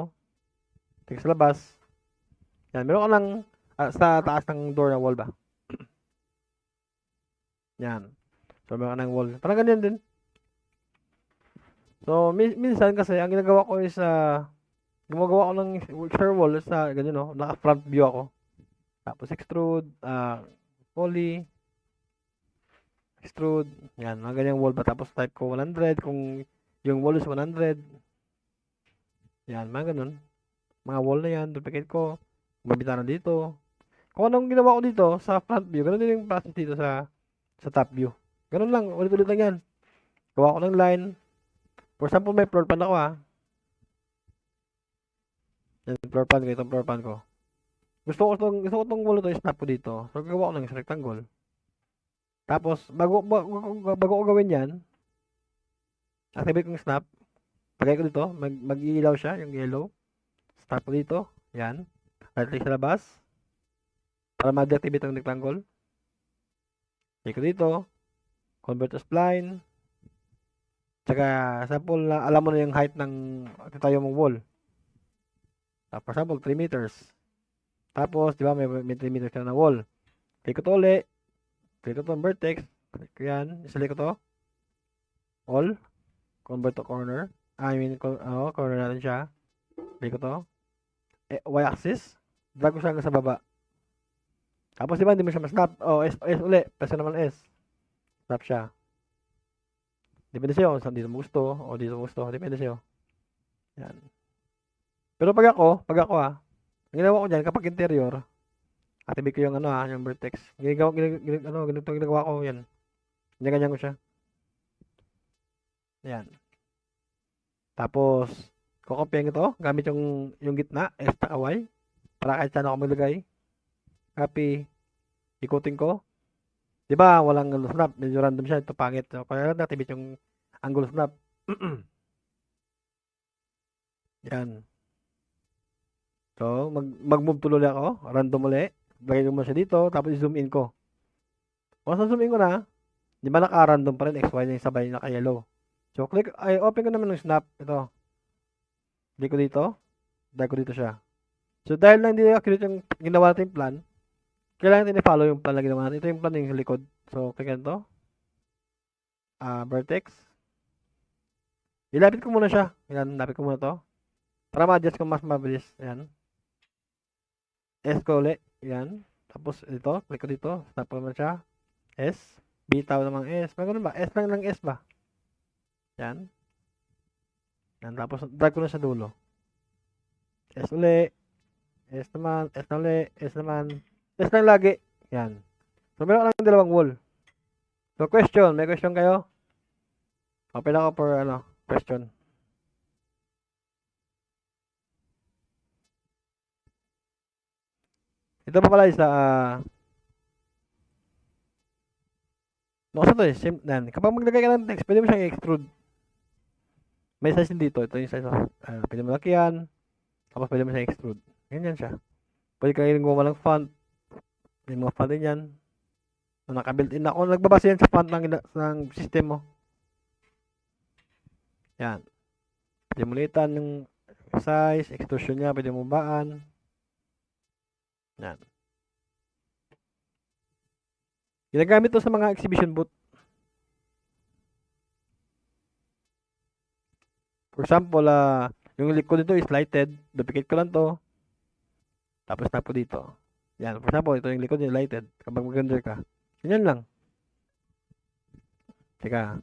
Click sa labas. Yan, meron ka lang sa taas ng door na wall ba? Yan. So, meron ka ng wall. Parang ganyan din. So, minsan kasi, ang ginagawa ko is, gumagawa ko ng shear wall sa ganyan, no? Naka-front view ako. Tapos, extrude, poly, extrude, yan, mga ganyang wall ba. Tapos, type ko 100, kung yung wall is 100. Yan, mga ganun. Mga wall na yan, duplicate ko. Mabitana dito. Kung anong ginawa ko dito sa front view, ganun din yung process dito sa top view. Ganun lang, ulit-ulit lang yan. Gawa ko ng line. For example, may floor plan ako Yan, floor plan ko, itong floor plan ko. Gusto ko tong wall to snap ko dito. So, gagawa ko ng isang rectangle. Tapos, bago ko gawin yan, activate kong snap. Pagay ko dito, mag-iilaw siya, yung yellow. Snap ko dito, yan. Right click sa labas. Para ma-deactivate ang rectangle. Click ko dito. Convert to spline. Tsaka, sample na alam mo na yung height ng titayo mong wall. For example, 3 meters. Tapos, di ba, may 3 meters ka na wall. Click ko to ulit. Click ko to ang vertex. Click ko yan. Iselect ko to. All. Convert to corner. Corner natin siya. Click ko to. Y-axis. Drag ko siya hanggang sa baba. Tapos, di ba, hindi mo siya ma-snap. S ulit. Press naman S. Snap siya. Depende sa'yo kung saan dito mo gusto. O dito mo gusto. Depende sa'yo. Yan. Pero pag ako ang ginawa ko dyan, kapag interior, activate ko yung yung vertex. Ganito ginagawa ko yan. Ganyan ko siya. Yan. Tapos, kukopiyan ito gamit yung gitna, extra Y, para kahit saan ako maglagay. Copy, ikutin ko. Di ba, walang angle snap, medyo random siya, ito pangit. So, kaya lang activate yung angle snap. Yan. So, mag-move tuloy ako, random ulit. Lagay ko mo siya dito, tapos i-zoom in ko. Once na-zoom in ko na, di ba naka-random pa rin, XY na yung sabay naka-yellow. So, open ko naman ng snap, ito. Click ko dito, drag ko dito siya. So, dahil lang hindi accurate yung ginawa natin plan, kailangan natin i-follow yung plan na ginawa natin. Ito yung plan yung likod. So, click nito. Vertex. Ilapit ko muna siya. Yan, lapit ko muna to. Para ma-adjust ko mas mabilis. Yan. S ko ulit. Yan. Tapos, ito. Click ko dito. Snap ko naman siya. S. Bitaw namang S. May ganun ba? S lang ng S ba? Yan. Yan. Tapos, drag ko na sa dulo. S ulit. S naman. S na ulit. S naman. S lang lagi. Yan. So, meron ka lang dalawang wall. So, question. May question kayo? Open ako for, question. Ito pa pala isa, kasi ito yan. Kapag maglagay ka ng text, pwede mo siyang i-extrude. May size din dito. Ito yung size. Pwede mo lakihan. Tapos pwede mo siyang extrude. Ganyan siya. Pwede ka rin gumawa ng font. May mga font din yan. Na naka-built in na. Kung nagbabasa yan sa font ng system mo. Yan. Pwede mo litan yung size, extrusion niya. Pwede mo baan. Yan. Ginagamit to sa mga exhibition booth. For example, yung likod nito is lighted. Duplicate ko lang to. Tapos na po dito. Yan. For example, ito yung likod niya lighted. Kapag mag-render ka. Ganyan lang. Teka.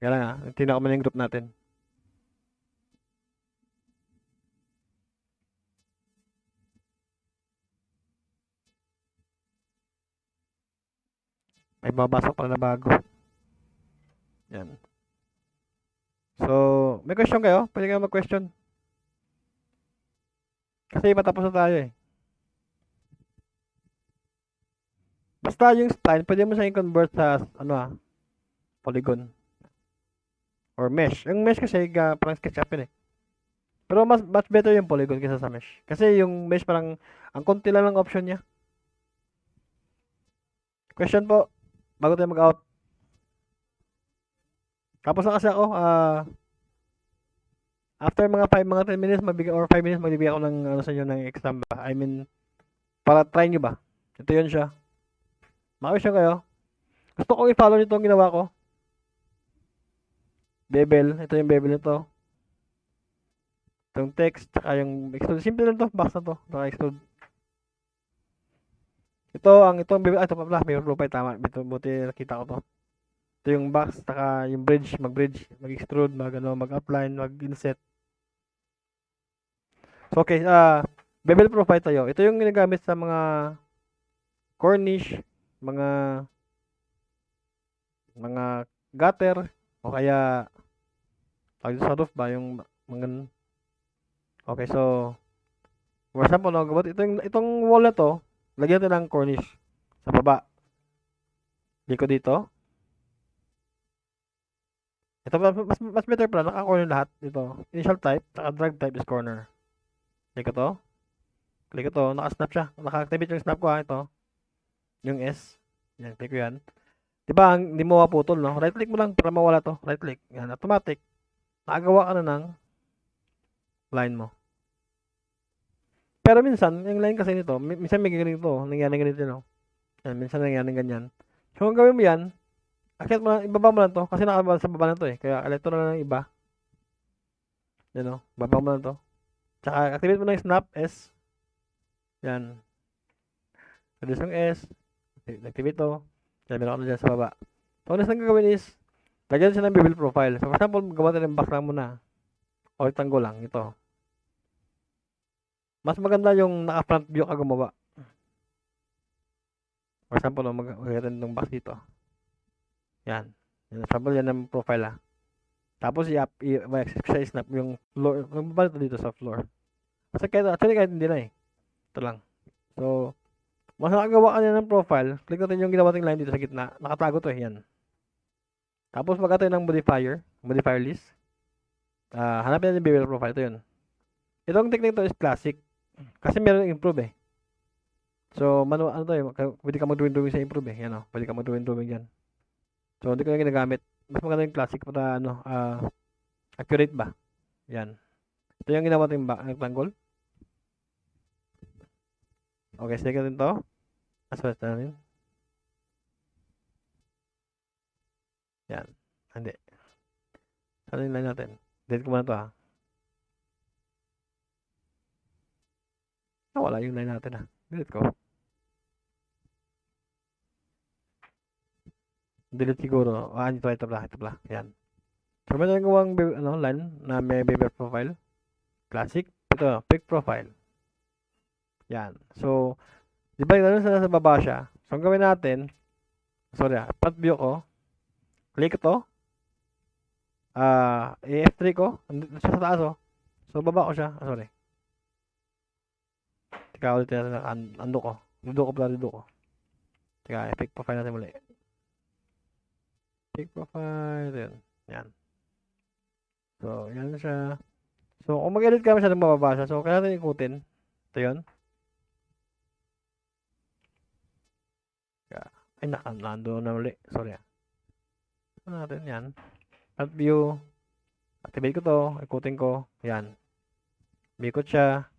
Kaya lang tingnan ko muna yung group natin. May mabasok pala na bago. Yan. So, may question kayo? Pwede kayo mag-question. Kasi matapos na tayo eh. Basta yung spline, pwede mo siya i-convert sa, polygon. Or mesh. Yung mesh kasi, parang SketchUp yun eh. Pero much better yung polygon kaysa sa mesh. Kasi yung mesh parang, ang konti lang ng option niya. Question po, bago tayo mag-out. Tapos na kasi ako, after mga 10 minutes, or 5 minutes, magbibigay ako ng, sa inyo ng exam ba? I mean, para try nyo ba? Ito yun siya. Maka-question kayo. Gusto kong i-follow nito ang ginawa ko. Bevel. Ito yung bevel nito. Itong text, tsaka yung extrude. Simple lang to. Box na to. Naka-extrude. Ito pala, bevel profile, tama. Ito, buti nakita ko to. Ito yung box, saka yung mag-bridge, mag-extrude, mag-outline, mag-inset. So, okay, bevel profile tayo. Ito yung ginagamit sa mga cornice, mga mga gutter, o kaya, tawag dito sa roof ba, yung mga, okay, so, for example, no, itong wall na to, lagyan natin ng cornice sa baba. Liko dito. Ito, mas better pala, naka-corner lahat dito. Initial type, saka drag type is corner. Click ko to. Click ko to. Naka-snap siya. Naka-activate yung snap ko ha. Ito. Yung S. Yan. Click ko yan. Diba, hindi mo maputol, no? Right click mo lang para mawala to. Right click. Yan. Automatic. Nakagawa ka na ng line mo. Pero minsan, yung line kasi nito, minsan may ganito. Nangyari ganito, no? Yan. Minsan nangyari ganyan. So, kung gawin mo yan, akit mo lang, ibaba mo lang to. Kasi nakababa sa baba na to eh. Kaya, electro na lang iba. Yan, no? Baba mo lang to. Tsaka, activate mo na yung snap S. Yan. Reduce yung S. Activate to. Yan, meron ko na dyan sa baba. So, next na gagawin is, lagyan siya ng bevel profile. So, for example, gawa tayo ng background muna. O, rectangle lang. Ito. Mas maganda yung naka-front view ka gumawa. For example, magagawin ng box dito. Yan. For example, yan ang profile ha. Tapos, i-snap yung floor. Magbabalik dito sa floor. Kasi kahit hindi na eh. Ito lang. So, mas nakagawa ka niya ng profile, click natin yung ginawa nating line dito sa gitna. Nakatago to eh, yan. Tapos magkatayo ng modifier list. Hanapin natin yung bevel profile, ito yun. Itong technique to is classic. Kasi meron improve eh. So, ano to eh, pwede ka mag-drawing sa improve eh. Yan o, pwede ka mag-drawing dyan. So, hindi ko na ginagamit. Mas maganda yung classic para accurate ba. Yan. Ito yung ginawa natin rectangle. Okay, select natin to. Aswat na rin. Yan. Hindi. Saan yung line natin? Delete ko muna to ha. Wala yung line natin ha. Delete ko. Delete siguro. Ito pala. Yan. So, may nagawang line na may bevel profile. Classic. Ito, pick profile. Yan. So, di ba yung nasa baba siya? So, ang gawin natin, front view ko, click to, F3 ko, andito siya sa taas oh. So, baba ko siya. Teka, ulit natin, undo ko. Teka, pick profile natin muli. Pick profile, yan. So, yan siya. So, kung mag-edit ka masyadong mababa siya, so, kaya natin ikutin. Ito yun. Ay, nando na uli. Sorry. Ano natin yan? Front view. Activate ko to. Ikutin ko. Yan. Bikot siya.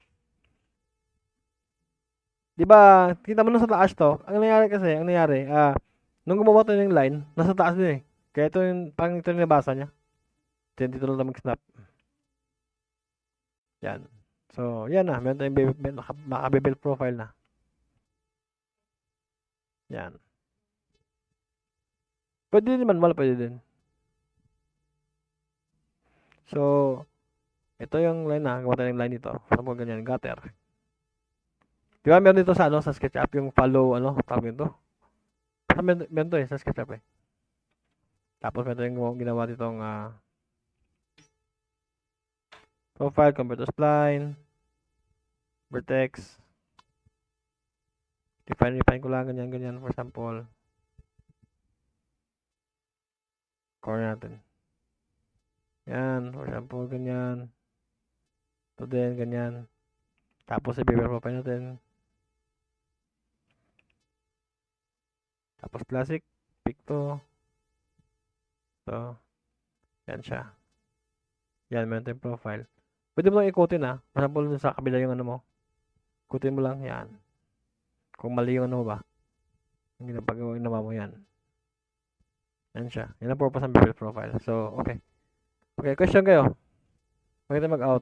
Diba, kita mo na sa taas to. Ang nangyari, nung gumawa tayo ng line, nasa taas din eh. Kaya ito yung, parang ito yung nabasa niya. Dito lang mag-snap. Yan. So, yan na. Meron tayong naka-bevel profile na. Yan. Pwede din manual, pwede din. So, ito yung line na. Gawa tayo ng line dito. Sabi ganyan, gutter. Di ba meron dito sa SketchUp yung follow, tawag nito? Meron to eh, sa SketchUp eh. Tapos meron yung ginawa ditong profile, convert to spline, vertex, refine ko lang, ganyan, for example. Corner natin. Yan, for example, ganyan. Ito din, ganyan. Tapos, i-bevel profile natin. Tapos, classic, pick to. So, yan siya. Yan, meron tayong profile. Pwede mo lang ikutin ha. For example, sa kabila yung mo. Ikutin mo lang, yan. Kung mali yung ba. Yung ginapagawa yung mo yan. Yan siya. Yan ang purpose ng bevel profile. So, okay. Okay, question kayo. Pwede mag-out.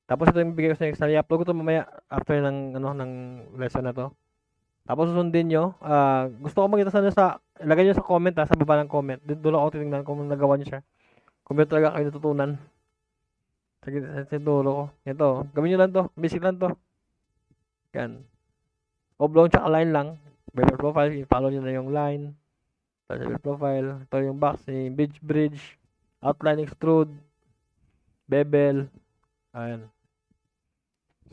Tapos ito yung bigay ko sa inyo extra. I-upload ko to mamaya after ng ano ng lesson na to. Tapos susundin nyo. Gusto ko makita sana ilagay nyo sa comment sa baba ng comment. Doon ako titingnan kung nagawa nyo siya. Kung meron talaga kayo natutunan. Sa dulo ko. Ito, gawin nyo lang to. Basic lang to. Yan. Oblong tsaka line lang. Paper profile, follow nyo na yung line. Paper profile. Ito yung box, bridge. Outline, extrude. Bevel. Ayan.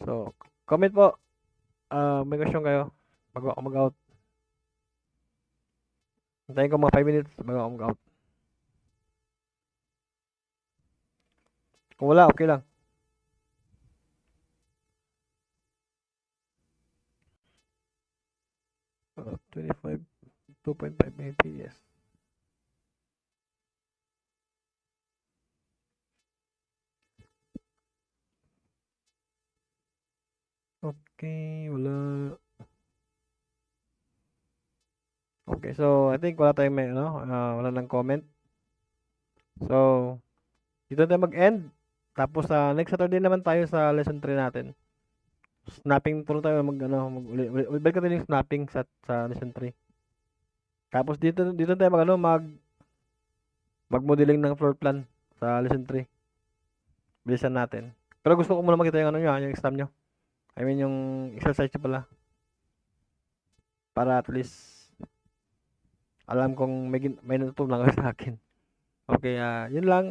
So, comment po. May question kayo. Bago ako mag-out. Hintayin ko mga 5 minutes bago ako mag-out. Kung wala, okay lang. Uh, 25, 2.5 Mbps. Okay, wala. Okay, so I think wala tayong wala nang comment. So, dito tayo mag-end. Tapos next Saturday naman tayo sa lesson 3 natin. Snapping puro tayo balik natin yung snapping sa lesson 3. Tapos dito tayo mag-modeling ng floor plan sa lesson 3. Bilisan natin. Pero gusto ko muna makita yung yung exam nyo. I mean yung exercise nyo pala. Para at least alam kong may natutunan kayo sa akin. Okay, yun lang.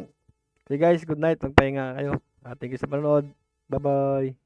Okay guys, good night. Magpahinga kayo. Thank you sa panonood. Bye-bye.